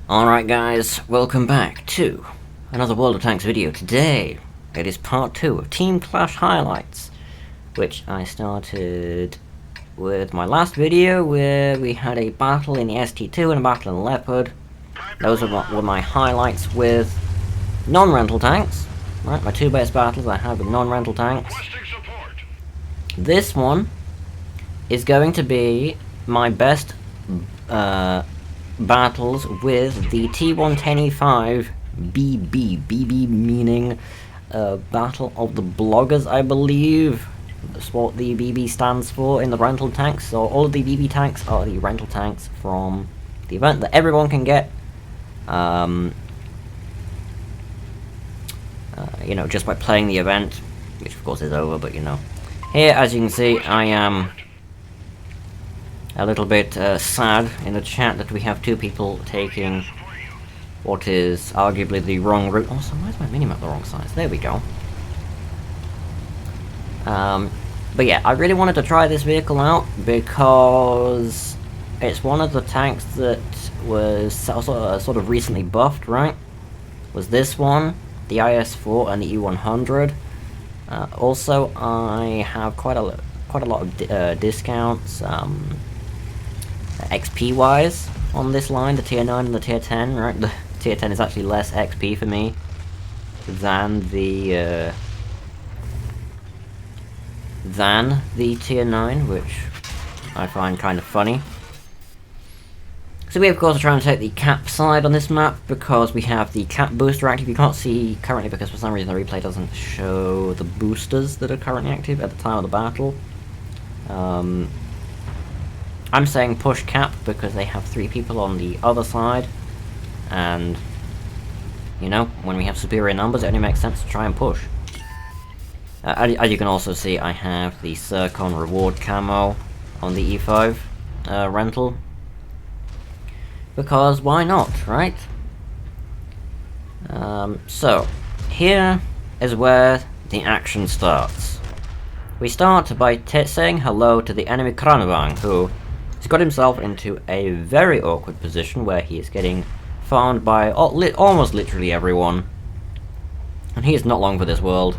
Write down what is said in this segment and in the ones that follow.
Alright guys, welcome back to another World of Tanks video. Today, it is part 2 of Team Clash Highlights, which I started with my last video where we had a battle in the ST2 and a battle in the Leopard. Those were my highlights with non-rental tanks. Right, my two best battles I had with non-rental tanks. This one is going to be my best battles with the T110E5 BB meaning Battle of the Bloggers, I believe. That's what the BB stands for in the rental tanks. So all of the BB tanks are the rental tanks from the event that everyone can get. You know, just by playing the event, which of course is over, but you know. Here, as you can see, I am a little bit sad in the chat that we have two people taking what is arguably the wrong route. Also, why is my minimap the wrong size? There we go. But yeah, I really wanted to try this vehicle out because it's one of the tanks that was sort of recently buffed, right? Was this one, the IS-4 and the E100. Also, I have quite a lot of discounts, XP wise on this line, the tier 9 and the tier 10, right? The tier 10 is actually less XP for me than the tier 9, which I find kind of funny. So we of course are trying to take the cap side on this map because we have the cap booster active. You can't see currently because for some reason the replay doesn't show the boosters that are currently active at the time of the battle. I'm saying push cap because they have 3 people on the other side, and you know, when we have superior numbers it only makes sense to try and push. As you can also see, I have the Circon reward camo on the E5 rental. Because why not, right? So, here is where the action starts. We start by saying hello to the enemy Kranvang, who has got himself into a very awkward position where he is getting farmed by almost literally everyone. And he is not long for this world.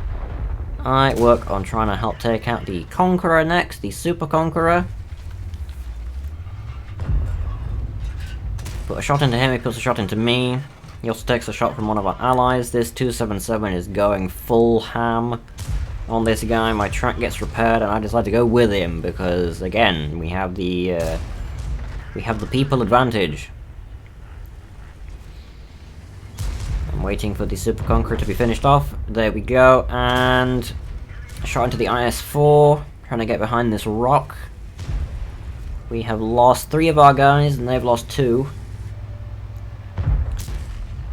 I work on trying to help take out the Conqueror next, the Super Conqueror. Put a shot into him, he puts a shot into me. He also takes a shot from one of our allies. This 277 is going full ham on this guy. My track gets repaired and I decide to go with him because, again, we have the people advantage. I'm waiting for the Super Conqueror to be finished off. There we go, and a shot into the IS-4, trying to get behind this rock. We have lost 3 of our guys and they've lost 2.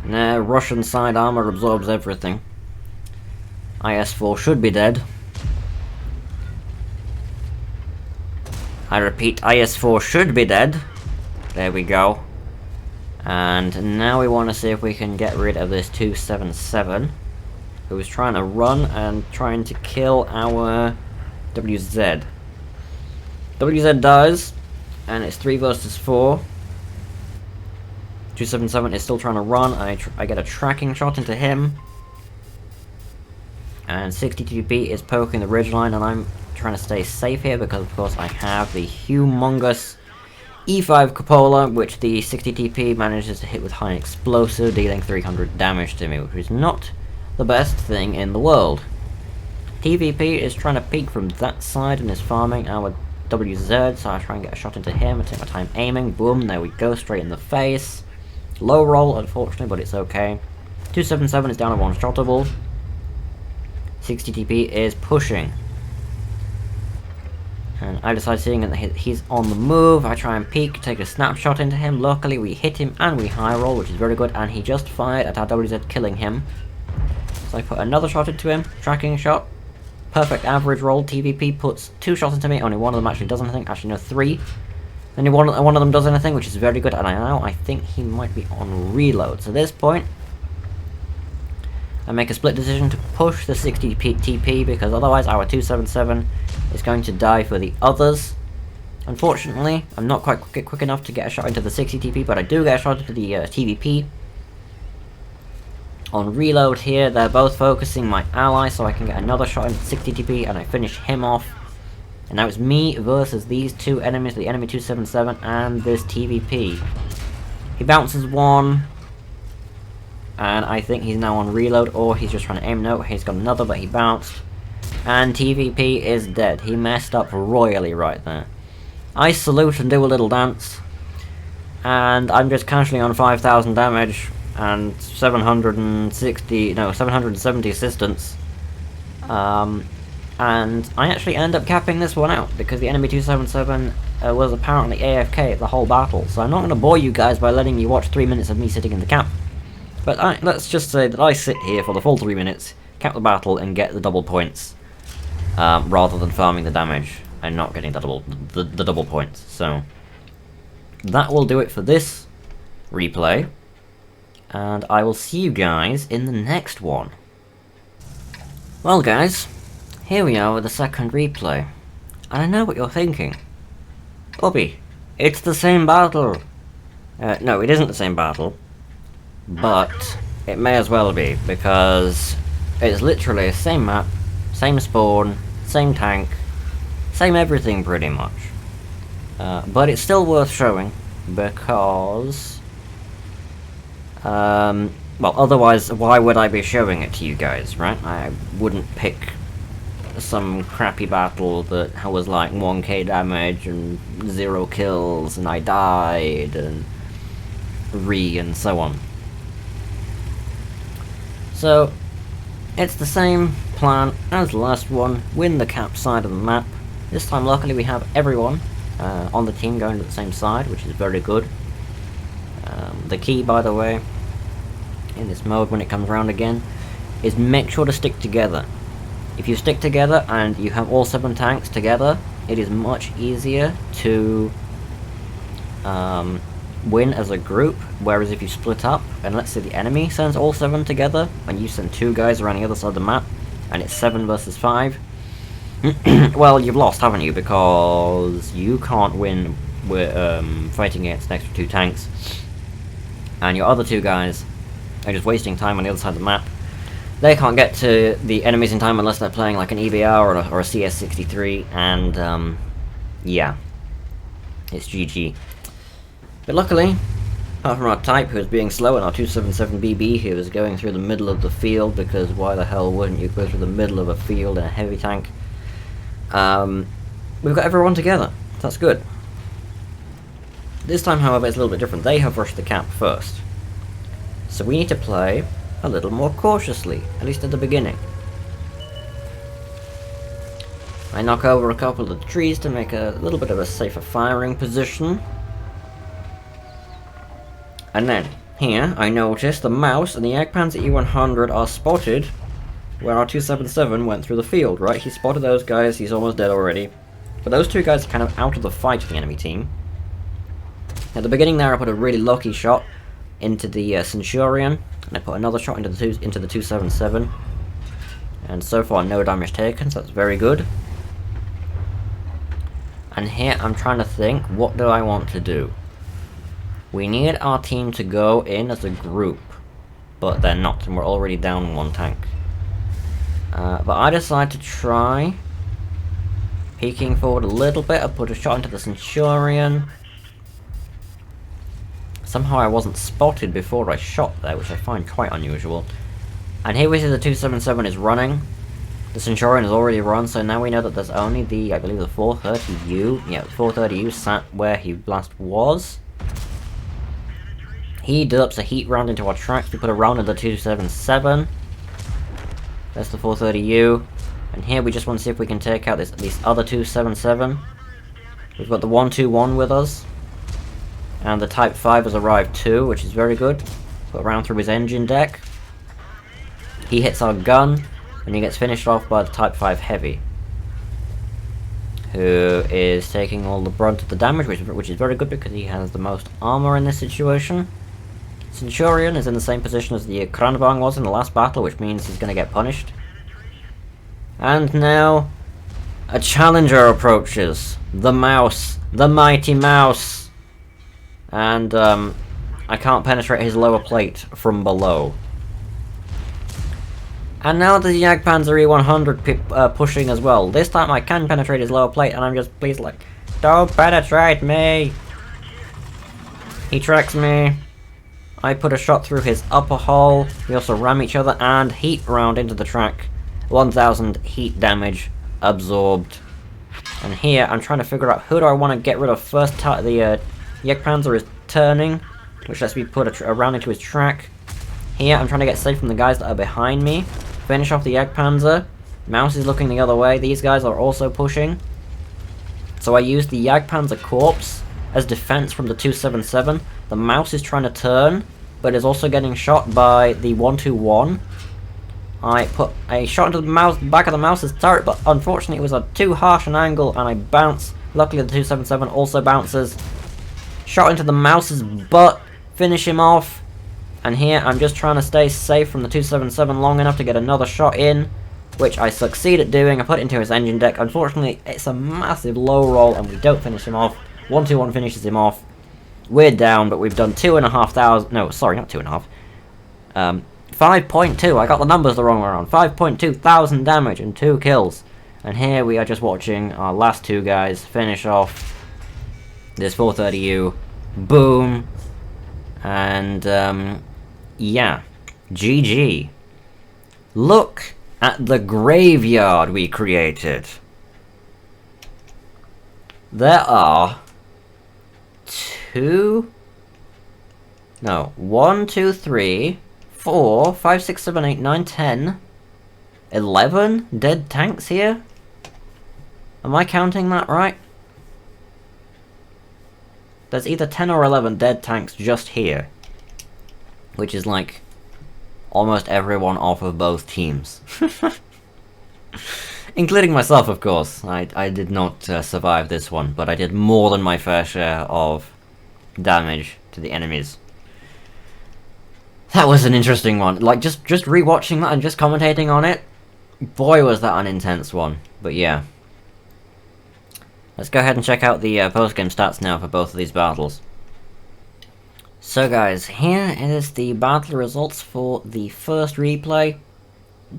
Nah, Russian side armor absorbs everything. IS-4 should be dead. I repeat, IS-4 should be dead. There we go. And now we want to see if we can get rid of this 277, who's trying to run and trying to kill our WZ. WZ dies, and it's 3 versus 4. 277 is still trying to run. I get a tracking shot into him. And 60 TP is poking the ridgeline, and I'm trying to stay safe here because of course I have the humongous E5 cupola, which the 60 TP manages to hit with high explosive, dealing 300 damage to me, which is not the best thing in the world. TVP is trying to peek from that side and is farming our WZ, so I try and get a shot into him. I take my time aiming. Boom, there we go, straight in the face. Low roll, unfortunately, but it's okay. 277 is down at one-shottable. 60 TP is pushing. And I decide, seeing that he's on the move, I try and peek, take a snapshot into him. Luckily, we hit him and we high roll, which is very good, and he just fired at our WZ, killing him. So I put another shot into him, tracking shot. Perfect average roll. TVP puts 2 shots into me, only one of them actually does anything. Actually, no, 3. Only one of them does anything, which is very good, and I think he might be on reload. So at this point, I make a split decision to push the 60 TP because otherwise our 277 is going to die for the others. Unfortunately, I'm not quite quick enough to get a shot into the 60 TP, but I do get a shot into the TVP. On reload here, they're both focusing my ally, so I can get another shot into 60 TP, and I finish him off. And now it's me versus these two enemies, the enemy 277 and this TVP. He bounces one, and I think he's now on reload, or he's just trying to aim. No, he's got another, but he bounced. And TVP is dead. He messed up royally right there. I salute and do a little dance, and I'm just casually on 5,000 damage and 770 assistance. And I actually end up capping this one out, because the enemy 277 was apparently AFK the whole battle. So I'm not going to bore you guys by letting you watch 3 minutes of me sitting in the camp. But let's just say that I sit here for the full 3 minutes, cap the battle, and get the double points, rather than farming the damage and not getting the double points. So that will do it for this replay, and I will see you guys in the next one. Well guys, here we are with the second replay, and I know what you're thinking. Bobby, it's the same battle. No, it isn't the same battle, but it may as well be, because it's literally the same map, same spawn, same tank, same everything pretty much. But it's still worth showing, because well, otherwise why would I be showing it to you guys, right? I wouldn't pick some crappy battle that was like 1k damage and 0 kills and I died and so on. So it's the same plan as the last one. Win the cap side of the map. This time luckily we have everyone on the team going to the same side, which is very good. The key, by the way, in this mode when it comes around again, is make sure to stick together. If you stick together and you have all 7 tanks together, it is much easier to win as a group, whereas if you split up, and let's say the enemy sends all 7 together, and you send 2 guys around the other side of the map, and it's 7 versus 5, well, you've lost, haven't you? Because you can't win with fighting against an extra 2 tanks, and your other 2 guys are just wasting time on the other side of the map. They can't get to the enemies in time unless they're playing like an EBR or a CS63, and yeah, it's GG. But luckily, apart from our type who was being slow and our 277BB who was going through the middle of the field, because why the hell wouldn't you go through the middle of a field in a heavy tank, we've got everyone together. That's good. This time, however, it's a little bit different. They have rushed the cap first, so we need to play a little more cautiously, at least at the beginning. I knock over a couple of the trees to make a little bit of a safer firing position. And then, here, I notice the mouse and the Jagdpanzer E100 are spotted where our 277 went through the field, right? He spotted those guys, he's almost dead already. But those 2 guys are kind of out of the fight for the enemy team. At the beginning there, I put a really lucky shot into the Centurion, and I put another shot into the 277. And so far, no damage taken, so that's very good. And here, I'm trying to think, what do I want to do? We need our team to go in as a group, but they're not, and we're already down 1 tank. But I decide to try peeking forward a little bit. I put a shot into the Centurion. Somehow I wasn't spotted before I shot there, which I find quite unusual. And here we see the 277 is running. The Centurion has already run, so now we know that there's only the, I believe, the 430U. Yeah, the 430U sat where he last was. He develops a heat round into our tracks. We put a round in the 277. That's the 430U. And here we just want to see if we can take out this other 277. We've got the 121 with us. And the Type 5 has arrived too, which is very good. Put a round through his engine deck. He hits our gun, and he gets finished off by the Type 5 Heavy, who is taking all the brunt of the damage, which is very good because he has the most armor in this situation. Centurion is in the same position as the Kranvang was in the last battle, which means he's going to get punished. And now, A challenger approaches. The mouse. The mighty mouse. And, I can't penetrate his lower plate from below. And now the Jagdpanzer E100 pushing as well. This time I can penetrate his lower plate, and I'm just pleased like, don't penetrate me! He tracks me. I put a shot through his upper hull. We also ram each other and heat round into the track. 1000 heat damage absorbed. And here I'm trying to figure out who do I want to get rid of first. The Jagdpanzer is turning, which lets me put a round into his track. Here I'm trying to get safe from the guys that are behind me. Finish off the Jagdpanzer. Mouse is looking the other way. These guys are also pushing. So I use the Jagdpanzer corpse as defense from the 277. The mouse is trying to turn, but is also getting shot by the 121. I put a shot into the back of the mouse's turret, but unfortunately it was at too harsh an angle, and I bounce. Luckily the 277 also bounces. Shot into the mouse's butt. Finish him off. And here I'm just trying to stay safe from the 277 long enough to get another shot in, which I succeed at doing. I put it into his engine deck. Unfortunately, it's a massive low roll, and we don't finish him off. 121 finishes him off. We're down, but we've done 2,500. No, sorry, not 2.5. 5.2. I got the numbers the wrong way around. 5.2 thousand damage and 2 kills. And here we are just watching our last two guys finish off this 430U. Boom. And, yeah. GG. Look at the graveyard we created. There are 1, 2, 3, 4, 5, 6, 7, 8, 9, 10, 11 dead tanks here? Am I counting that right? There's either 10 or 11 dead tanks just here. Which is like almost everyone off of both teams. Including myself, of course. I did not survive this one, but I did more than my fair share of damage to the enemies. That was an interesting one. Like, just rewatching that and just commentating on it, boy was that an intense one. But yeah. Let's go ahead and check out the post-game stats now for both of these battles. So guys, here is the battle results for the first replay.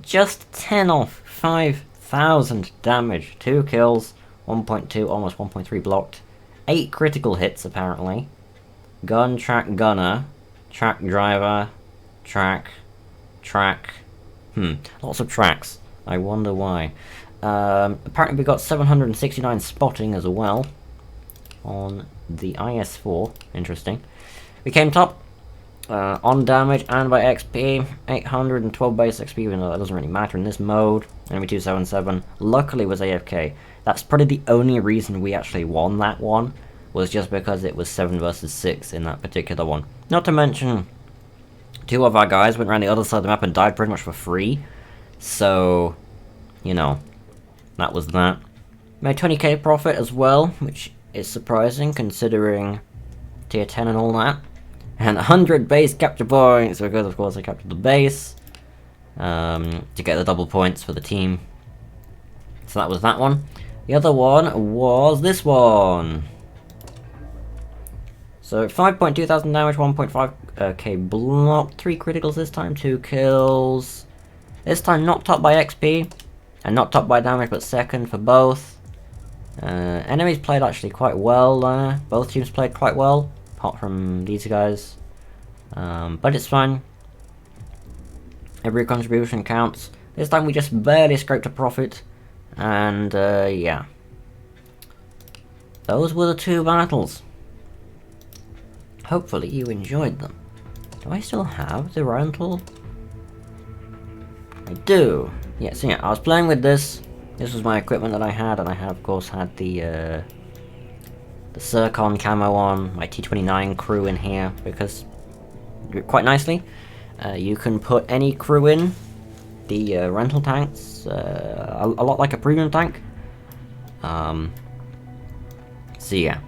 Just 10 off, 5,000 damage, 2 kills, 1.2, almost 1.3 blocked, 8 critical hits apparently. Gun, track, gunner, track, driver, track, lots of tracks. I wonder why. Apparently we got 769 spotting as well on the IS-4. Interesting. We came top on damage and by XP, 812 base XP, even though that doesn't really matter in this mode. Enemy 277 luckily was AFK. That's probably the only reason we actually won that one, was just because it was 7 versus 6 in that particular one. Not to mention, 2 of our guys went around the other side of the map and died pretty much for free. So, you know, that was that. Made 20k profit as well, which is surprising considering tier 10 and all that. And 100 base capture points, because of course I captured the base. To get the double points for the team. So that was that one. The other one was this one. So 5.2 thousand damage, 1.5k block, 3 criticals this time, 2 kills. This time not top by XP, and not top by damage, but second for both. Enemies played actually quite well there. Both teams played quite well, apart from these guys. But it's fine. Every contribution counts. This time we just barely scraped a profit. And, yeah. Those were the 2 battles. Hopefully you enjoyed them. Do I still have the rental? I do. Yeah, so yeah, I was playing with this. This was my equipment that I had, and I have, of course, had the Zircon camo on, my T-29 crew in here, because, quite nicely, you can put any crew in, the rental tanks, a lot like a premium tank. So yeah.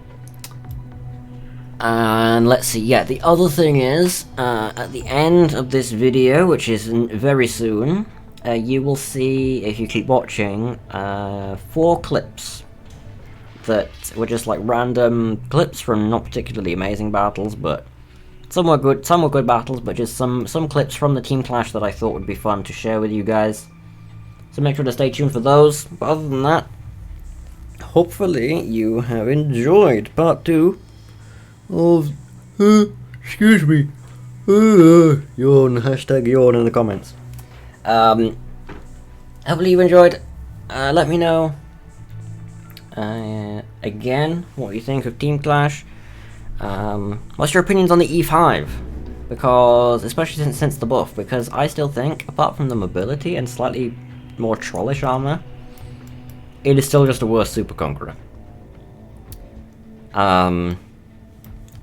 And let's see, yeah, the other thing is, at the end of this video, which is very soon, you will see, if you keep watching, 4 clips that were just like random clips from not particularly amazing battles, but some were good battles, but just some clips from the Team Clash that I thought would be fun to share with you guys. So make sure to stay tuned for those. But other than that, hopefully you have enjoyed part 2 of excuse me, yawn, hashtag yawn in the comments. Hopefully you enjoyed. Let me know again what you think of Team Clash. What's your opinions on the E5? Because, especially since the buff, because I still think, apart from the mobility and slightly more trollish armor, it is still just a worse Super Conqueror.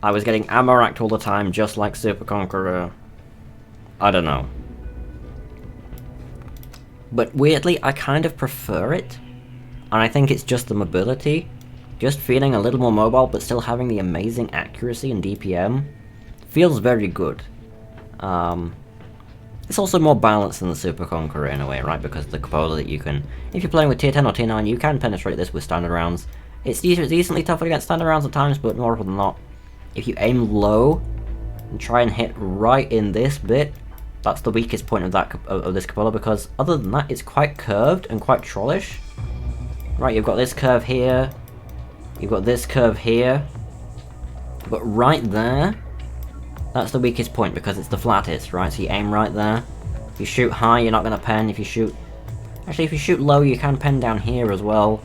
I was getting ammo racked all the time, just like Super Conqueror. I don't know. But weirdly, I kind of prefer it. And I think it's just the mobility. Just feeling a little more mobile, but still having the amazing accuracy and DPM. Feels very good. It's also more balanced than the Super Conqueror in a way, right? Because the cupola that you can... If you're playing with tier 10 or tier 9, you can penetrate this with standard rounds. It's decently tough against standard rounds at times, but more often than not, if you aim low and try and hit right in this bit, that's the weakest point of this cupola, because other than that, it's quite curved and quite trollish. Right, you've got this curve here, you've got this curve here, but right there, that's the weakest point because it's the flattest, right? So you aim right there. If you shoot high, you're not going to pen. If you shoot... Actually, if you shoot low, you can pen down here as well,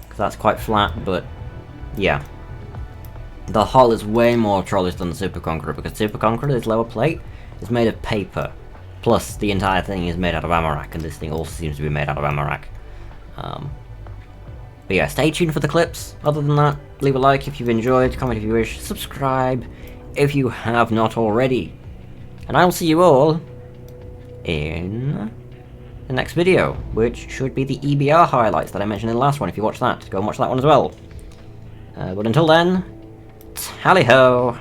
because that's quite flat, but yeah. The hull is way more trollish than the Super Conqueror, because Super Conqueror, this lower plate, is made of paper. Plus, the entire thing is made out of ammo rack, and this thing also seems to be made out of ammo rack. But yeah, stay tuned for the clips. Other than that, leave a like if you've enjoyed, comment if you wish, subscribe if you have not already. And I'll see you all in the next video, which should be the EBR highlights that I mentioned in the last one. If you watched that, go and watch that one as well. But until then, tally-ho!